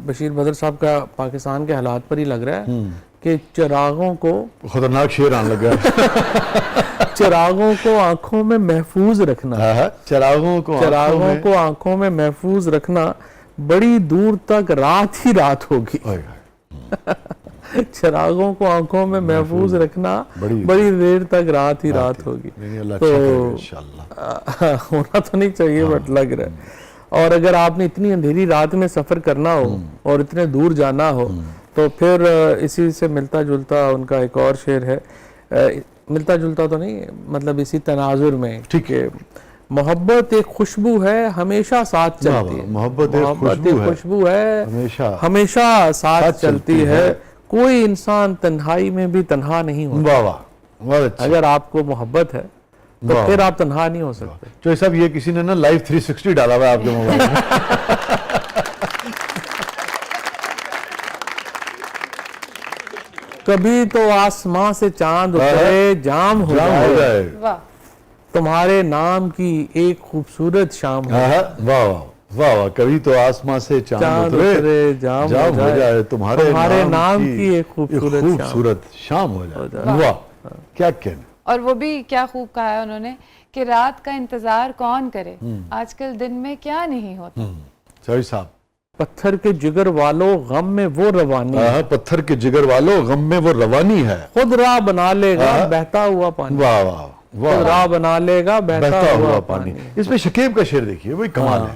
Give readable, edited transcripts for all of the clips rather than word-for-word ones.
बशीर बदर साहब का पाकिस्तान के हालात पर ही लग रहा है कि चिरागों को, खतरनाक शेर आने लगा है। चिरागों को आंखों में महफूज रखना, चिरागों को आंखों में महफूज रखना, बड़ी दूर तक रात ही रात होगी। चिरागों को आंखों में महफूज रखना, बड़ी देर तक रात ही रात होगी। तो होना तो नहीं चाहिए, बट लग रहा है। और अगर आपने इतनी अंधेरी रात में सफर करना हो और इतने दूर जाना हो, तो फिर इसी से मिलता जुलता उनका एक और शेर है, मिलता जुलता तो नहीं, मतलब इसी तनाजुर में, ठीक है, मोहब्बत एक खुशबू है हमेशा साथ चलती है। मोहब्बत एक खुशबू है हमेशा साथ चलती है, कोई इंसान तन्हाई में भी तन्हा नहीं होता। अगर आपको मोहब्बत है तो फिर आप तन्हा नहीं हो सकते। तो सब ये किसी ने ना लाइव 360 डाला हुआ है आपके मोबाइल में। कभी तो आसमां से चांद उतरे जाम हो जाए, तुम्हारे नाम की एक खूबसूरत शाम हो जाए। वाह वाह वाह, कभी तो आसमां से चांद उतरे जाम हो जाए, तुम्हारे नाम की एक खूबसूरत शाम हो जाए। वाह, क्या कहना। और वो भी क्या खूब कहा है उन्होंने कि रात का इंतजार कौन करे, आजकल दिन में क्या नहीं होता। सही साहब। पत्थर के जिगर वालों गम में वो रवानी है, पत्थर के जिगर वालों गम में वो रवानी है, खुद राह बना लेगा बहता हुआ पानी। वाह वाह, खुद राह बना लेगा बहता हुआ पानी। इसमें शकीब का शेर देखिए, वही कमाल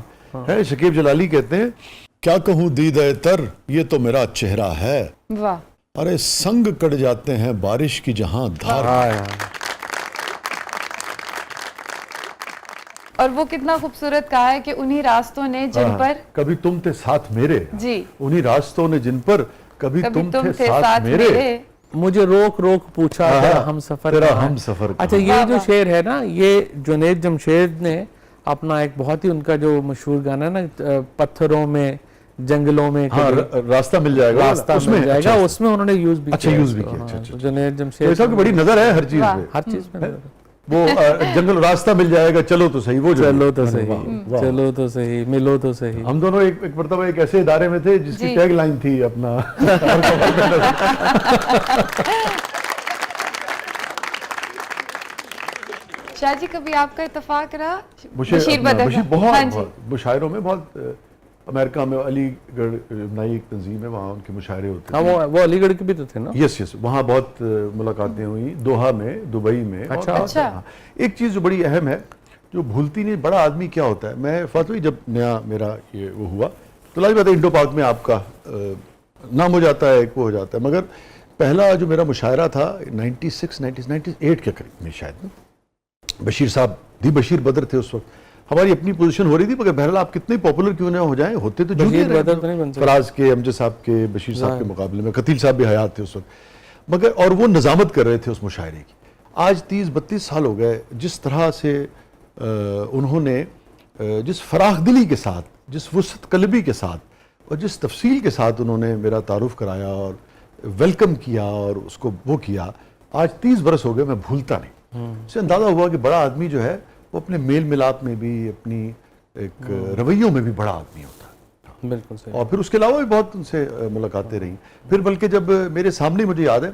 है। शकीब जलाली कहते हैं, क्या कहूँ दीदा तर ये तो मेरा चेहरा है, वाह, अरे संग कट जाते हैं बारिश की जहां धार। और वो कितना खूबसूरत कहा है कि उन्हीं रास्तों ने जिन पर कभी तुम थे साथ मेरे, जी, उन्हीं रास्तों ने जिन पर कभी तुम थे साथ मेरे, मुझे रोक रोक पूछा हम सफर। अच्छा, ये जो शेर है ना, ये जुनैद जमशेद ने अपना एक बहुत ही उनका जो मशहूर गाना है ना, पत्थरों में जंगलों में रास्ता मिल जाएगा, उसमें उन्होंने यूज भी किया। जुनैद जमशेद की बड़ी नजर है हर चीज में। वो जंगल रास्ता मिल जाएगा, चलो तो सही, वो चलो तो सही, मिलो तो सही। हम दोनों एक मरतबा एक ऐसे इदारे में थे जिसकी टैग लाइन थी अपना। शाह जी, कभी आपका इत्तेफाक रहा बशीर बदर? बहुत मुशायरों में, बहुत अमेरिका में अलीगढ़ नई एक तंजीम है, वहाँ उनके मुशायरे होते हैं। वो अलीगढ़ के भी तो थे ना? यस, वहाँ बहुत मुलाकातें हुई, दोहा में, दुबई में। अच्छा। एक चीज़ जो बड़ी अहम है, जो भूलती नहीं, बड़ा आदमी क्या होता है। मैं फातवी जब नया मेरा ये वो हुआ, तो लाइव बात है, इंडो पाक में आपका नाम हो जाता है, एक वो हो जाता है, मगर पहला जो मेरा मुशायरा था 98 के करीब में शायद, बशीर साहब दी बशीर बदर थे उस वक्त। हमारी अपनी पोजीशन हो रही थी, मगर बहरहाल आप कितने पॉपुलर क्यों ना हो जाए, होते तो फराज के, अमजद साहब के, बशीर साहब के मुकाबले में कतील साहब भी हयात थे उस वक्त, मगर और वो निजामत कर रहे थे उस मुशायरे की। आज 30-32 साल हो गए, जिस तरह से उन्होंने जिस फराख दिली के साथ, जिस वुसअत कल्बी के साथ और जिस तफसील के साथ उन्होंने मेरा तारुफ कराया और वेलकम किया और उसको वो किया, आज 30 बरस हो गए, मैं भूलता नहीं। इससे अंदाजा हुआ कि बड़ा आदमी जो है वो अपने मेल मिलाप में भी, अपनी एक रवैयों में भी बड़ा आदमी होता है। बिल्कुल सही। और फिर उसके अलावा भी बहुत उनसे मुलाकातें रही। फिर बल्कि जब मेरे सामने, मुझे याद है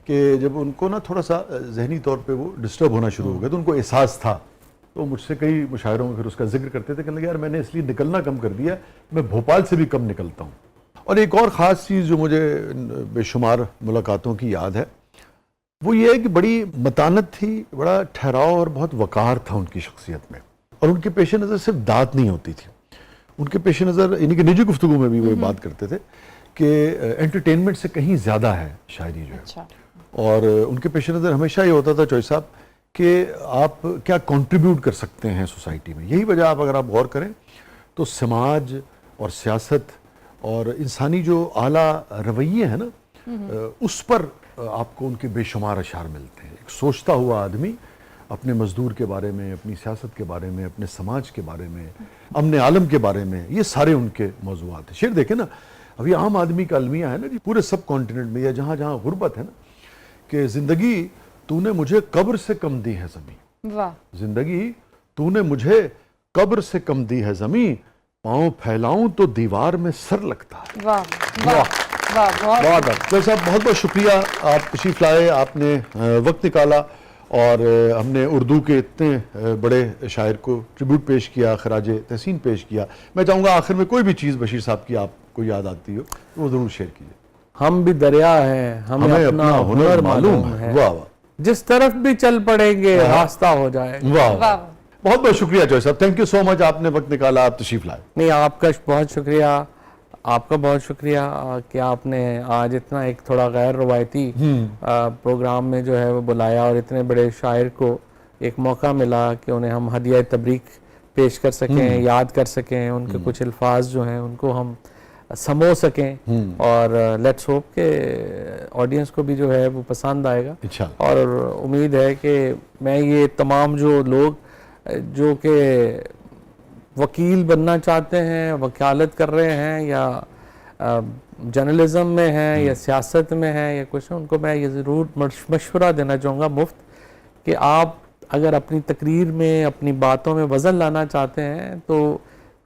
कि जब उनको ना थोड़ा सा जहनी तौर पे वो डिस्टर्ब होना शुरू हो गया, तो उनको एहसास था, तो मुझसे कई मुशायरों में फिर उसका जिक्र करते थे, कहने लगे यार मैंने इसलिए निकलना कम कर दिया, मैं भोपाल से भी कम निकलता हूँ। और एक और ख़ास चीज़ जो मुझे बेशुमार मुलाकातों की याद है, वो ये है कि बड़ी मतानत थी, बड़ा ठहराव और बहुत वक़ार था उनकी शख्सियत में। और उनके पेश नज़र सिर्फ दात नहीं होती थी, उनके पेश नज़र, यानी कि निजी गुफ्तगू में भी वो बात करते थे कि एंटरटेनमेंट से कहीं ज़्यादा है शायरी जो है। अच्छा। और उनके पेश नज़र हमेशा ये होता था चौधरी साहब कि आप क्या कंट्रीब्यूट कर सकते हैं सोसाइटी में। यही वजह, आप अगर आप गौर करें तो समाज और सियासत और इंसानी जो आला रवैये हैं ना, उस पर आपको उनके बेशुमार अशार मिलते हैं। एक सोचता हुआ आदमी अपने मजदूर के बारे में, अपनी सियासत के बारे में, अपने समाज के बारे में, अमन आलम के बारे में, ये सारे उनके मौज़ूआत हैं। शेर देखें ना, अभी आम आदमी का अलमिया है ना जी, पूरे सब कॉन्टिनेंट में, या जहाँ जहाँ गुर्बत है ना, कि जिंदगी तूने मुझे कब्र से कम दी है ज़मीं, वाह, जिंदगी तूने मुझे कब्र से कम दी है ज़मीं, पांव फैलाऊं तो दीवार में सर लगता है। वाह वाह वाह, बहुत तो साहब बहुत बहुत शुक्रिया, आप तशरीफ लाए, आपने वक्त निकाला और हमने उर्दू के इतने बड़े शायर को ट्रिब्यूट पेश किया, खराज तहसीन पेश किया। मैं चाहूँगा आखिर में कोई भी चीज़ बशीर साहब की आपको याद आती हो तो वो ज़रूर शेयर कीजिए। हम भी दरिया हैं, हमें अपना हुनर मालूम है, वाह वाह, जिस तरफ भी चल पड़ेंगे रास्ता हो जाएगा। वाह वाह। बहुत बहुत शुक्रिया जॉय साहब, थैंक यू सो मच, आपने वक्त निकाला, आप तशरीफ लाए। नहीं, आपका बहुत शुक्रिया, आपका बहुत शुक्रिया कि आपने आज इतना एक थोड़ा गैर रवायती प्रोग्राम में जो है वो बुलाया और इतने बड़े शायर को एक मौका मिला कि उन्हें हम हदिया तबरीक पेश कर सकें, याद कर सकें, उनके कुछ अल्फाज जो हैं उनको हम समो सकें और लेट्स होप के ऑडियंस को भी जो है वो पसंद आएगा। और उम्मीद है कि मैं ये तमाम जो लोग जो कि वकील बनना चाहते हैं, वकालत कर रहे हैं या जर्नलिज्म में हैं या सियासत में हैं या कुछ, उनको मैं ये ज़रूर मशवरा देना चाहूँगा मुफ्त कि आप अगर अपनी तकरीर में, अपनी बातों में वज़न लाना चाहते हैं तो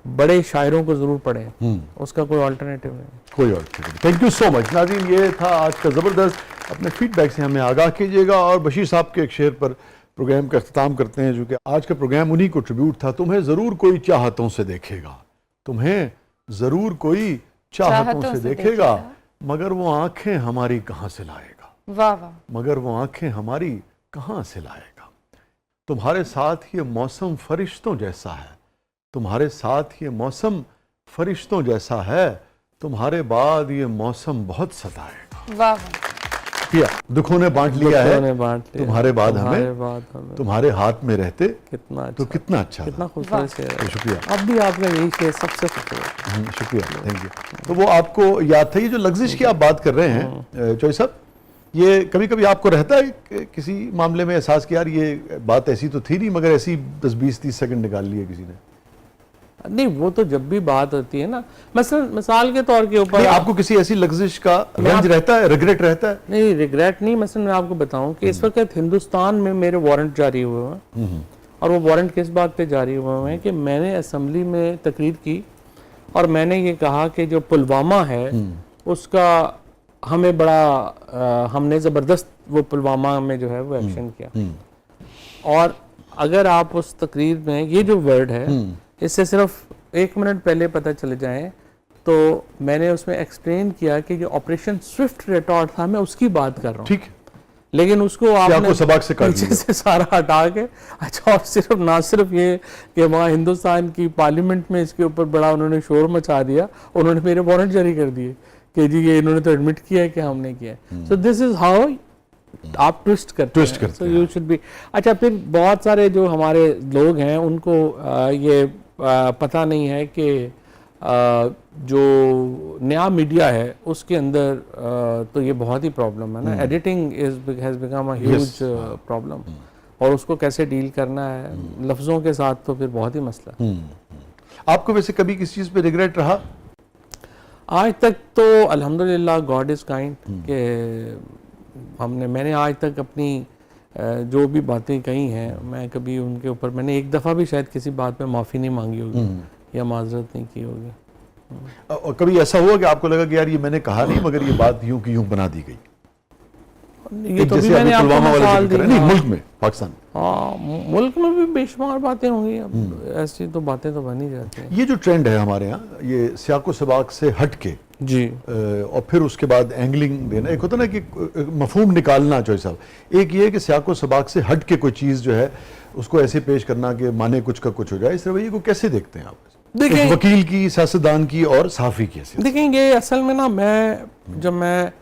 बड़े शायरों को ज़रूर पढ़ें, उसका कोई अल्टरनेटिव नहीं, कोई alternative. Thank you so much नाज़रीन, ये था आज का ज़बरदस्त। अपने फीडबैक से हमें आगाह कीजिएगा और बशीर साहब के एक शेर पर प्रोग्राम का अख्ताम करते हैं, जो कि आज का प्रोग्राम उन्हीं को ट्रिब्यूट था। तुम्हें ज़रूर कोई चाहतों से देखेगा, तुम्हें ज़रूर कोई चाहतों से देखेगा, मगर वो आंखें हमारी कहाँ से लाएगा। वाह वाह। मगर वो आंखें हमारी कहाँ से लाएगा। तुम्हारे साथ ये मौसम फरिश्तों जैसा है, तुम्हारे साथ ये मौसम फरिश्तों जैसा है, तुम्हारे बाद ये मौसम बहुत सताएगा। वाह वाह। दुखों ने बांट लिया है, तुम्हारे बाद हमें, हमें तुम्हारे हाथ में रहते कितना अच्छा, तो कितना अच्छा, कितना खूबसूरत शेर है। शुक्रिया। अब भी आपका यही शेर सबसे खूबसूरत। शुक्रिया, थैंक यू। तो वो आपको याद था, ये जो लग्जिश की आप बात कर रहे हैं चॉइस साहब, ये कभी कभी आपको रहता है किसी मामले में एहसास कि यार ये बात ऐसी तो थी नहीं, मगर ऐसी 10-20-30 सेकंड निकाल लिए किसी ने? नहीं, वो तो जब भी बात होती है ना, मिसाल के तौर के ऊपर आपको किसी ऐसी लग्जिश का रंज रहता है, रिग्रेट रहता है? नहीं, रिग्रेट नहीं। मसलन मैं आपको बताऊं कि इस वक्त हिंदुस्तान में मेरे वारंट जारी हुए हैं और वो वारंट किस बात पे जारी हुए हैं कि मैंने असेंबली में तकरीर की और मैंने ये कहा कि जो पुलवामा है उसका हमें बड़ा हमने ज़बरदस्त वो पुलवामा में जो है वो एक्शन किया। और अगर आप उस तकरीर में ये जो वर्ड है इससे सिर्फ 1 मिनट पहले पता चले जाए तो मैंने उसमें एक्सप्लेन किया कि जो ऑपरेशन स्विफ्ट रिटॉर्ट था मैं उसकी बात कर रहा हूँ, ठीक, लेकिन उसको आपने सबक से पीछे से सारा हटा के अच्छा, और सिर्फ ना सिर्फ ये कि वहाँ हिंदुस्तान की पार्लियामेंट में इसके ऊपर बड़ा उन्होंने शोर मचा दिया, उन्होंने मेरे वारंट जारी कर दिए कि जी ये इन्होंने तो एडमिट किया है कि हमने किया। सो दिस इज हाउ आप ट्विस्ट करते हैं। So you should be. अच्छा, फिर बहुत सारे जो हमारे लोग हैं उनको ये पता नहीं है कि जो नया मीडिया है उसके अंदर तो ये बहुत ही प्रॉब्लम है ना, editing has become a huge problem, और उसको कैसे डील करना है लफ्ज़ों के साथ तो फिर बहुत ही मसला। आपको वैसे कभी किसी चीज़ पे रिग्रेट रहा? आज तक तो अल्हम्दुलिल्लाह गॉड इज़ काइंड कि मैंने आज तक अपनी जो भी बातें कही हैं मैं कभी उनके ऊपर मैंने एक दफ़ा भी शायद किसी बात पे माफ़ी नहीं मांगी होगी या माजरत नहीं की होगी। और कभी ऐसा हुआ कि आपको लगा कि यार ये मैंने कहा नहीं मगर ये बात यूं की यूं बना दी गई? ये तो भी मैंने आपको मिसाल दी। नहीं, मुल्क में, पाकिस्तान, हाँ मुल्क में भी बेशुमार बातें होंगी, अब ऐसी तो बातें तो बन ही जाती हैं। ये जो ट्रेंड है हमारे यहाँ, ये सियाको सबाक से हट के जी और फिर उसके बाद एंगलिंग देना, एक होता ना कि मफहूम निकालना चॉइस साहब, एक ये है कि सियाको सबाक से हट के कोई चीज़ जो है उसको ऐसे पेश करना कि माने कुछ का कुछ हो जाए, इस रवैये को कैसे देखते हैं आप? देखिए, वकील की, सियासतदान की और सहाफ़ी की हैसियत। देखेंगे असल में ना, जब मैं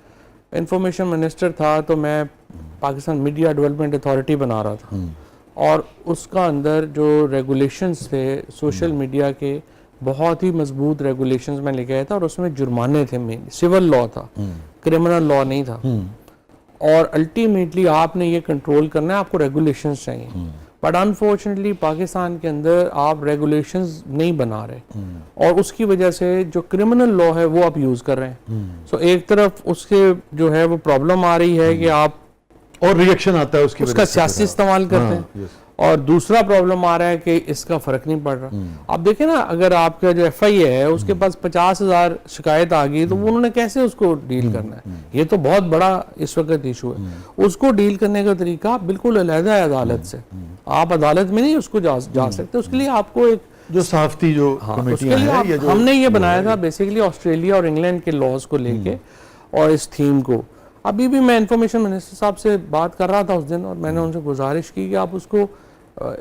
इंफॉर्मेशन मिनिस्टर था तो मैं पाकिस्तान मीडिया डेवलपमेंट अथॉरिटी बना रहा था और उसका अंदर जो रेगुलेशंस थे सोशल मीडिया के बहुत ही मजबूत रेगुलेशंस में लेके आया था और उसमें जुर्माने थे, मेन सिविल लॉ था, क्रिमिनल लॉ नहीं था। और अल्टीमेटली आपने ये कंट्रोल करना है, आपको रेगुलेशंस चाहिए, बट अनफॉर्चुनेटली पाकिस्तान के अंदर आप रेगुलेशंस नहीं बना रहे और उसकी वजह से जो क्रिमिनल लॉ है वो आप यूज कर रहे हैं। सो एक तरफ उसके जो है वो प्रॉब्लम आ रही है कि आप और रिएक्शन आता है उसका सियासी इस्तेमाल करते हैं, और दूसरा प्रॉब्लम आ रहा है कि इसका फर्क नहीं पड़ रहा। आप देखें ना, अगर आपका जो FIA है उसके पास 50,000 शिकायत आ गई तो वो उन्होंने कैसे उसको डील करना है? ये तो बहुत बड़ा इस वक्त इशू है। उसको डील करने का तरीका बिल्कुल अलग है अदालत से। आप अदालत में नहीं उसको जा सकते, उसके लिए आपको एक जो सहाफती जो हाँ, कमेटियां उसके लिए हैं या जो हमने ये बनाया था बेसिकली ऑस्ट्रेलिया और इंग्लैंड के लॉज को लेके और इस थीम को। अभी भी मैं इंफॉर्मेशन मिनिस्टर साहब से बात कर रहा था उस दिन और मैंने उनसे गुजारिश की कि आप उसको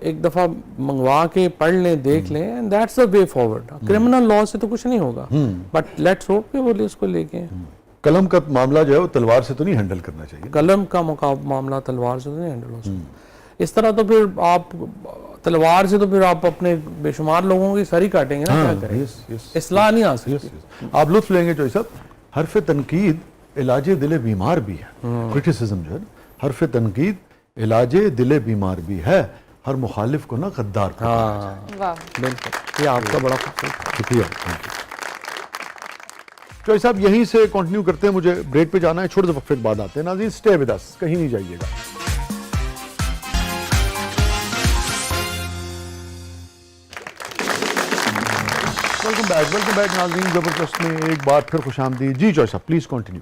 एक दफ़ा मंगवा के पढ़ लें, देख लें, and that's the way forward. Criminal law से तो कुछ नहीं होगा, बट लेट्स होप कि वो उसको लेके कलम का मामला जो है वो तलवार से तो नहीं हैंडल करना चाहिए। कलम का मामला तलवार से तो नहीं हैंडल हो सकता। इस तरह तो फिर आप तलवार से तो फिर आप अपने बेशुमार लोगों की सर ही काटेंगे ना, क्या करें? इस्लाह नहीं आ सकती। आप लुत्फ लेंगे चौधरी साहब, हरफ तनकीद इलाजे दिले बीमार भी है। क्रिटिसिज्म जो है हरफ तनकीद इलाजे दिले बीमार भी है, हर मुखालिफ को ना गद्दार करता है। हाँ वाह, बिल्कुल, ये आपका बड़ा खूबसूरत। शुक्रिया, थैंक यू। चौधरी साहब यहीं से कंटिन्यू करते हैं, मुझे ब्रेक पे जाना है, छोटे से वक्फे के बाद आते हैं। नाज़रीन स्टे विद अस, कहीं नहीं जाइएगा। वेलकम बैक नाज़रीन, जबरदस्त में एक बार फिर खुशामदीद जी। चौधरी साहब प्लीज कंटिन्यू।